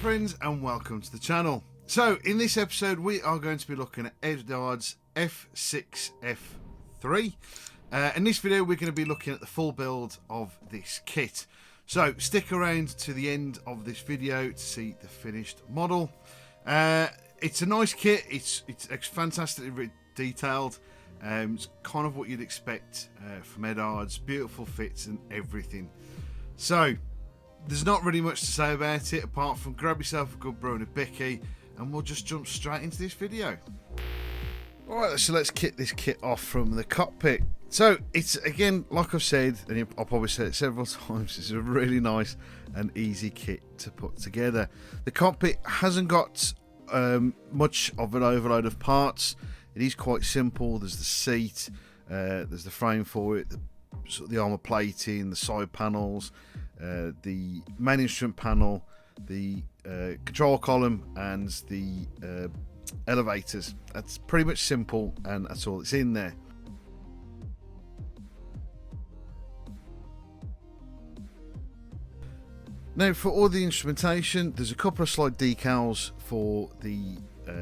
friends and welcome to the channel. So in this episode we are going to be looking at Eduard's F6F-3. In this video we're going to be looking at the full build of this kit. So stick around to the end of this video to see the finished model. It's a nice kit, it's fantastically detailed. It's kind of what you'd expect from Eduard's, beautiful fits and everything. So there's not really much to say about it apart from grab yourself a good brew and a bicky and we'll just jump straight into this video. Alright, so let's kick this kit off from the cockpit. So it's, again, like I've said, and I'll probably say it several times, it's a really nice and easy kit to put together. The cockpit hasn't got much of an overload of parts. It is quite simple. There's the seat, there's the frame for it, the armour plating, the side panels, the main instrument panel, the control column and the elevators. That's pretty much simple and that's all that's in there. Now for all the instrumentation, there's a couple of slide decals for the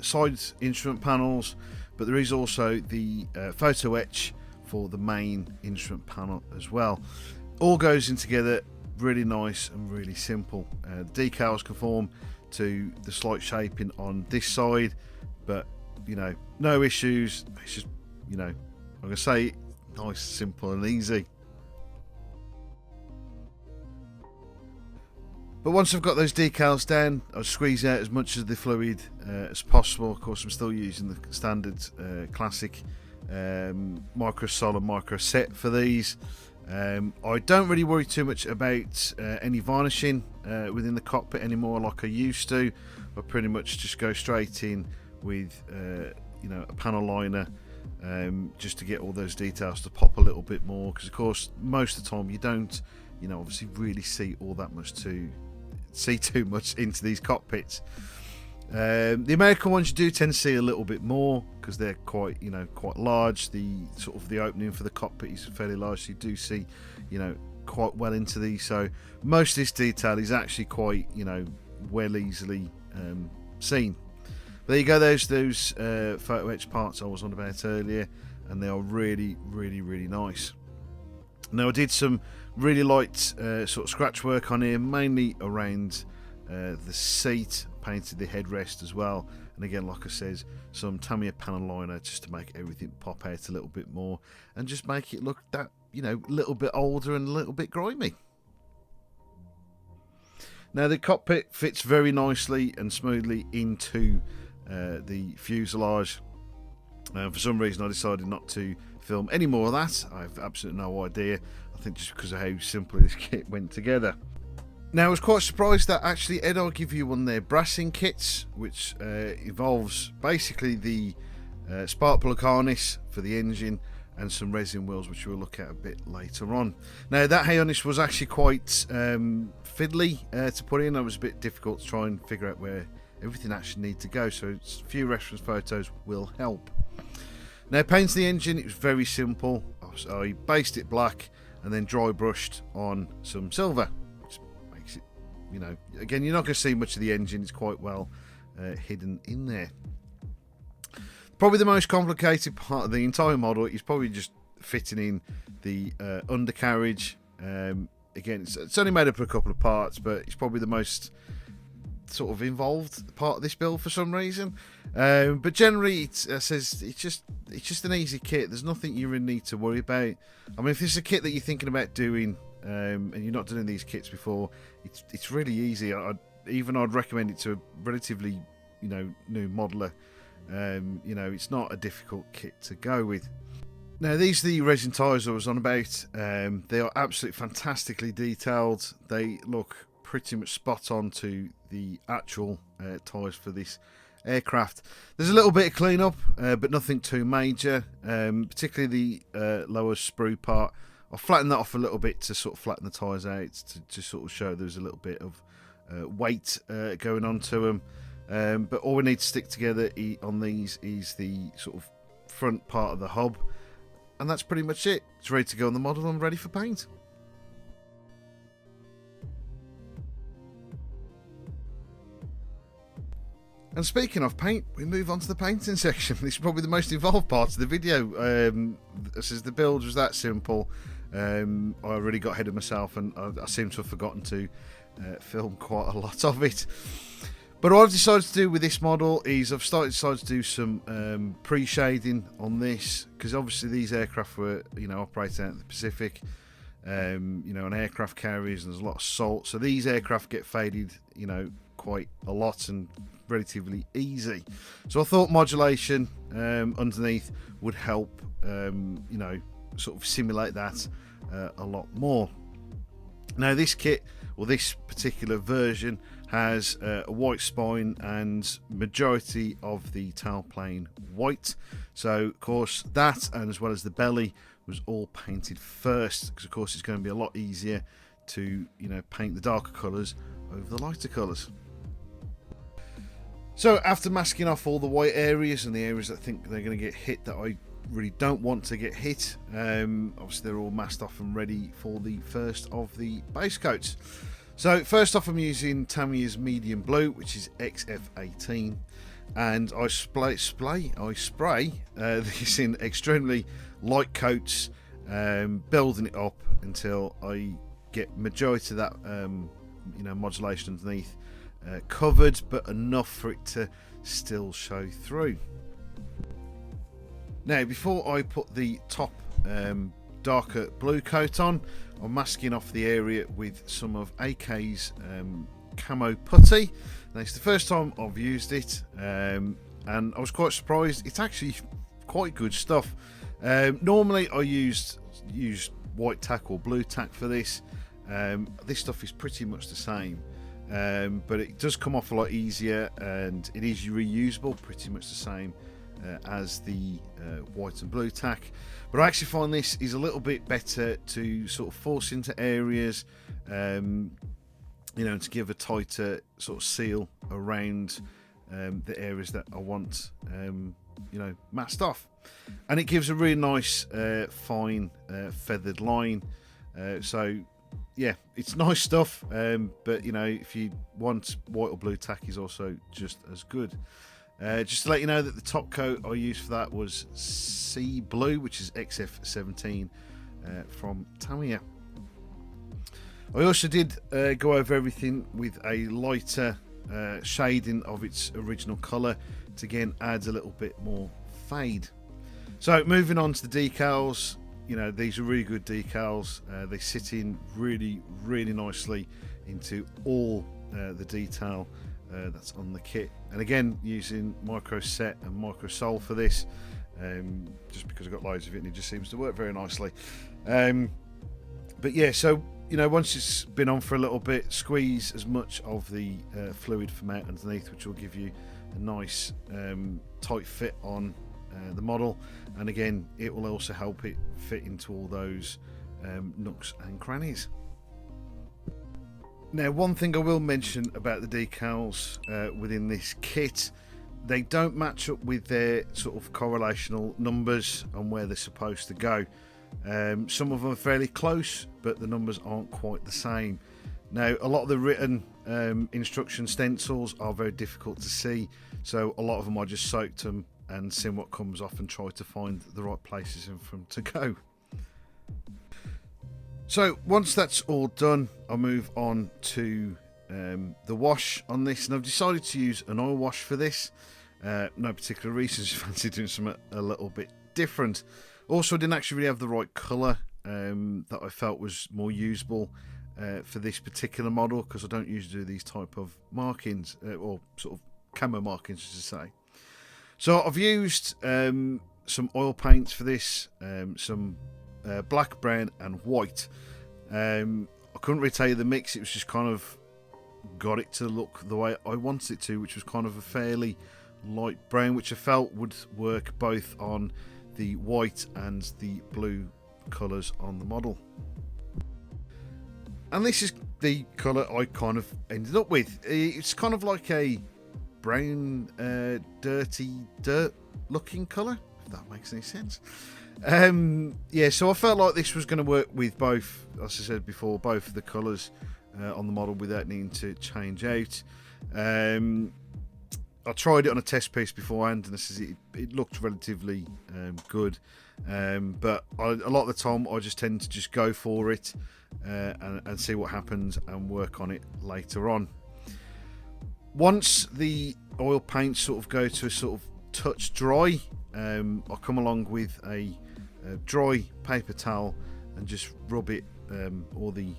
side instrument panels, but there is also the photo etch for the main instrument panel as well. All goes in together really nice and really simple. Decals conform to the slight shaping on this side, but you know, no issues. It's just, you know, I'm gonna say nice, simple and easy. But once I've got those decals down, I'll squeeze out as much of the fluid as possible. Of course, I'm still using the standard classic micro sol and micro set for these. I don't really worry too much about any varnishing within the cockpit anymore like I used to. I pretty much just go straight in with you know, a panel liner just to get all those details to pop a little bit more, because of course most of the time you don't, you know, obviously really see all that much too much into these cockpits. The American ones you do tend to see a little bit more because they're quite, you know, quite large. The sort of the opening for the cockpit is fairly large, so you do see, you know, quite well into these. So most of this detail is actually quite, you know, well easily seen. But there you go, those photo etch parts I was on about earlier, and they are really nice. Now I did some really light sort of scratch work on here, mainly around the seat. Painted the headrest as well, and again, like I said, some Tamiya panel liner just to make everything pop out a little bit more and just make it look that, you know, a little bit older and a little bit grimy. Now the cockpit fits very nicely and smoothly into the fuselage. For some reason I decided not to film any more of that. I have absolutely no idea. I think just because of how simply this kit went together. Now I was quite surprised that actually Eduard give you one of their brassing kits, which involves basically the spark plug harness for the engine and some resin wheels, which we'll look at a bit later on. Now that harness was actually quite fiddly to put in. It was a bit difficult to try and figure out where everything actually needed to go, so a few reference photos will help. Now painting the engine, it was very simple. I based it black and then dry brushed on some silver. You know, again, you're not going to see much of the engine. It's quite well hidden in there. Probably the most complicated part of the entire model is probably just fitting in the undercarriage. Again, it's only made up of a couple of parts, but it's probably the most sort of involved part of this build for some reason. But generally, it's just an easy kit. There's nothing you really need to worry about. I mean, if this is a kit that you're thinking about doing, and you're not doing these kits before, it's really easy. I'd recommend it to a relatively, you know, new modeler. You know, it's not a difficult kit to go with. Now these are the resin tyres I was on about. They are absolutely fantastically detailed. They look pretty much spot on to the actual tyres for this aircraft. There's a little bit of clean up, but nothing too major, particularly the lower sprue part. I'll flatten that off a little bit to sort of flatten the tyres out to sort of show there's a little bit of weight going on to them. But all we need to stick together on these is the sort of front part of the hub, and that's pretty much it. It's ready to go on the model and ready for paint. And speaking of paint, we move on to the painting section. This is probably the most involved part of the video. This is the build was that simple. I already got ahead of myself, and I seem to have forgotten to film quite a lot of it. But what I've decided to do with this model is I've decided to do some pre-shading on this, because obviously these aircraft were, operating out in the Pacific, on aircraft carriers, and there's a lot of salt. So these aircraft get faded, quite a lot and relatively easy. So I thought modulation underneath would help, sort of simulate that a lot more. Now this kit, or this particular version, has a white spine and majority of the tailplane white. So of course that, and as well as the belly, was all painted first, because of course it's going to be a lot easier to paint the darker colours over the lighter colours. So after masking off all the white areas and the areas that I think they're going to get hit that I really don't want to get hit, obviously they're all masked off and ready for the first of the base coats. So first off, I'm using Tamiya's medium blue, which is XF18, and I spray this in extremely light coats, building it up until I get majority of that modulation underneath covered, but enough for it to still show through. Now before I put the top darker blue coat on, I'm masking off the area with some of AK's camo putty. Now it's the first time I've used it, and I was quite surprised. It's actually quite good stuff. Normally I use white tack or blue tack for this. This stuff is pretty much the same, but it does come off a lot easier, and it is reusable, pretty much the same as the white and blue tack. But I actually find this is a little bit better to sort of force into areas, to give a tighter sort of seal around the areas that I want masked off, and it gives a really nice fine feathered line. So yeah, it's nice stuff, but if you want white or blue tack is also just as good. Just to let you know that the top coat I used for that was Sea Blue, which is XF17 from Tamiya. I also did go over everything with a lighter shading of its original colour to again add a little bit more fade. So moving on to the decals, these are really good decals. They sit in really nicely into all the detail that's on the kit, and again using micro set and micro sol for this, just because I've got loads of it and it just seems to work very nicely. But yeah, so once it's been on for a little bit, squeeze as much of the fluid from out underneath, which will give you a nice tight fit on the model, and again it will also help it fit into all those nooks and crannies. Now, one thing I will mention about the decals within this kit, they don't match up with their sort of correlational numbers on where they're supposed to go. Some of them are fairly close, but the numbers aren't quite the same. Now, a lot of the written instruction stencils are very difficult to see, so a lot of them I just soaked them and seen what comes off and try to find the right places for them to go. So once that's all done, I'll move on to the wash on this, and I've decided to use an oil wash for this. No particular reason, just fancy doing something a little bit different. Also, I didn't actually really have the right colour that I felt was more usable for this particular model, because I don't usually do these type of markings, or sort of camo markings, as I say. So I've used some oil paints for this, some black, brown and white. I couldn't really tell you the mix, it was just kind of got it to look the way I wanted it to, which was kind of a fairly light brown, which I felt would work both on the white and the blue colours on the model. And this is the colour I kind of ended up with. It's kind of like a brown, dirty dirt looking colour, if that makes any sense. Yeah, so I felt like this was going to work with both, as I said before, both of the colours on the model without needing to change out. I tried it on a test piece beforehand, and it looked relatively good. But a lot of the time, I just tend to just go for it and see what happens and work on it later on. Once the oil paints sort of go to a sort of touch dry, I'll come along with a dry paper towel and just rub it all the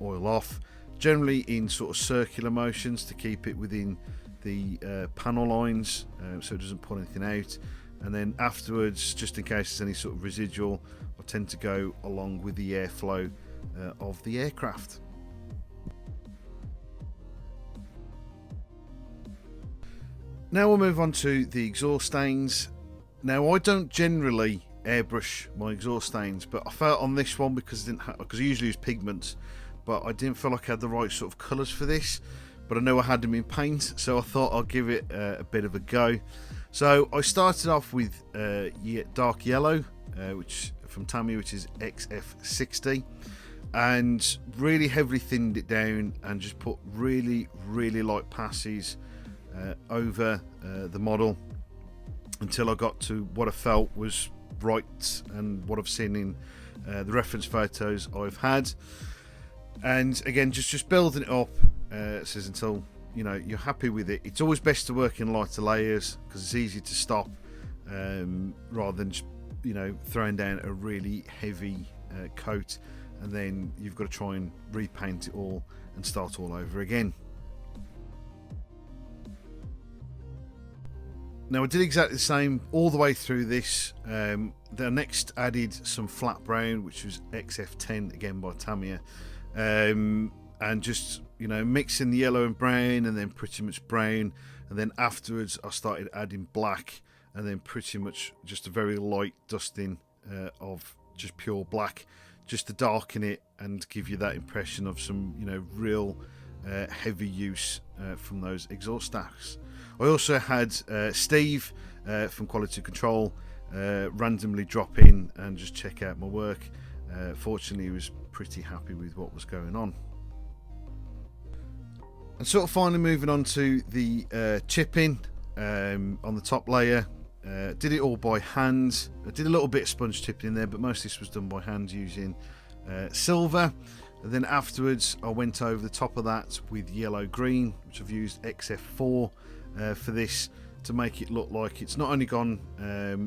oil off, generally in sort of circular motions to keep it within the panel lines, so it doesn't pull anything out. And then afterwards, just in case there's any sort of residual, I tend to go along with the airflow of the aircraft. Now we'll move on to the exhaust stains. Now I don't generally airbrush my exhaust stains, but I felt on this one, because I usually use pigments, but I didn't feel like I had the right sort of colours for this. But I know I had them in paint, so I thought I'll give it a bit of a go. So I started off with dark yellow, which from Tamiya, which is XF60, and really heavily thinned it down and just put really light passes over the model until I got to what I felt was right and what I've seen in the reference photos I've had. And again, just building it up, says until you're happy with it. It's always best to work in lighter layers because it's easy to stop rather than just throwing down a really heavy coat, and then you've got to try and repaint it all and start all over again. Now I did exactly the same all the way through this. Then next added some flat brown, which was XF10 again by Tamiya, and just mixing the yellow and brown, and then pretty much brown, and then afterwards I started adding black, and then pretty much just a very light dusting of just pure black, just to darken it and give you that impression of some real heavy use from those exhaust stacks. I also had Steve from Quality Control randomly drop in and just check out my work. Fortunately, he was pretty happy with what was going on. And sort of finally moving on to the chipping on the top layer. Did it all by hand. I did a little bit of sponge chipping in there, but most of this was done by hand using silver. And then afterwards I went over the top of that with yellow green, which I've used XF4 for this, to make it look like it's not only gone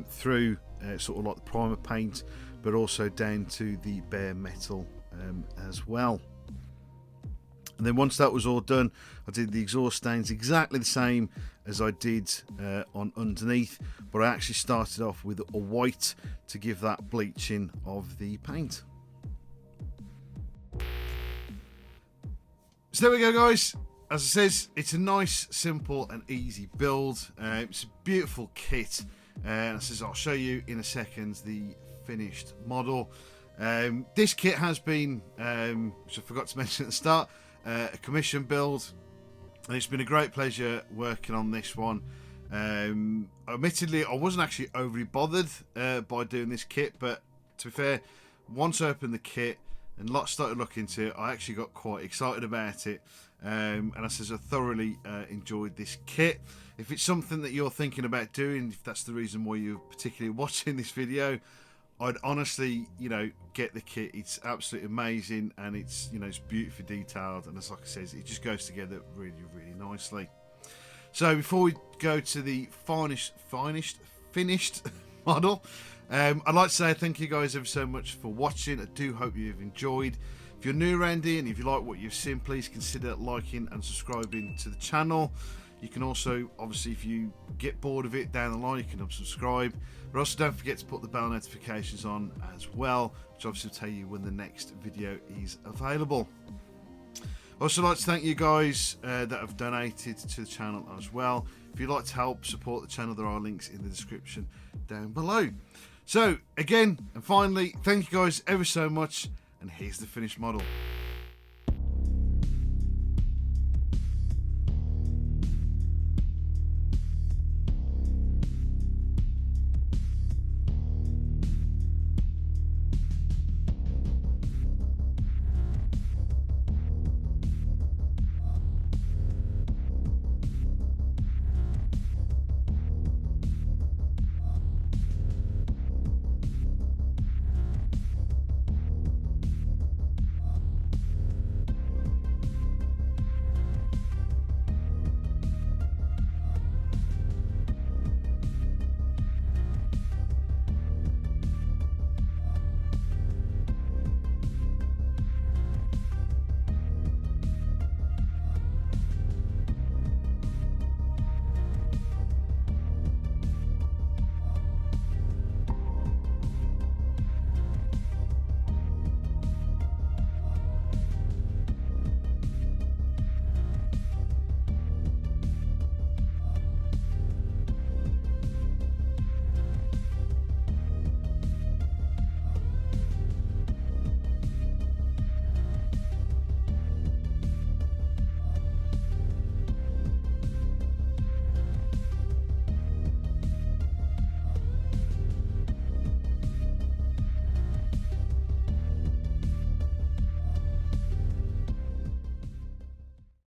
through sort of like the primer paint, but also down to the bare metal as well. And then once that was all done, I did the exhaust stains exactly the same as I did on underneath, but I actually started off with a white to give that bleaching of the paint. So there we go, guys. As it says, it's a nice, simple and easy build. It's a beautiful kit, and it says I'll show you in a second the finished model. This kit has been, which I forgot to mention at the start, a commission build, and it's been a great pleasure working on this one. Admittedly, I wasn't actually overly bothered by doing this kit, but to be fair, once I opened the kit and lots started looking into it, I actually got quite excited about it. And I says I thoroughly enjoyed this kit. If it's something that you're thinking about doing, if that's the reason why you're particularly watching this video, I'd honestly, get the kit. It's absolutely amazing, and it's, it's beautifully detailed, and like I says, it just goes together really nicely. So before we go to the finished model, I'd like to say thank you guys ever so much for watching. I do hope you've enjoyed. If you're new around here and if you like what you've seen, please consider liking and subscribing to the channel. You can also, obviously, if you get bored of it down the line, you can unsubscribe. But also don't forget to put the bell notifications on as well, which obviously will tell you when the next video is available. I'd also like to thank you guys that have donated to the channel as well. If you'd like to help support the channel, there are links in the description down below. So again and finally, thank you guys ever so much, and here's the finished model.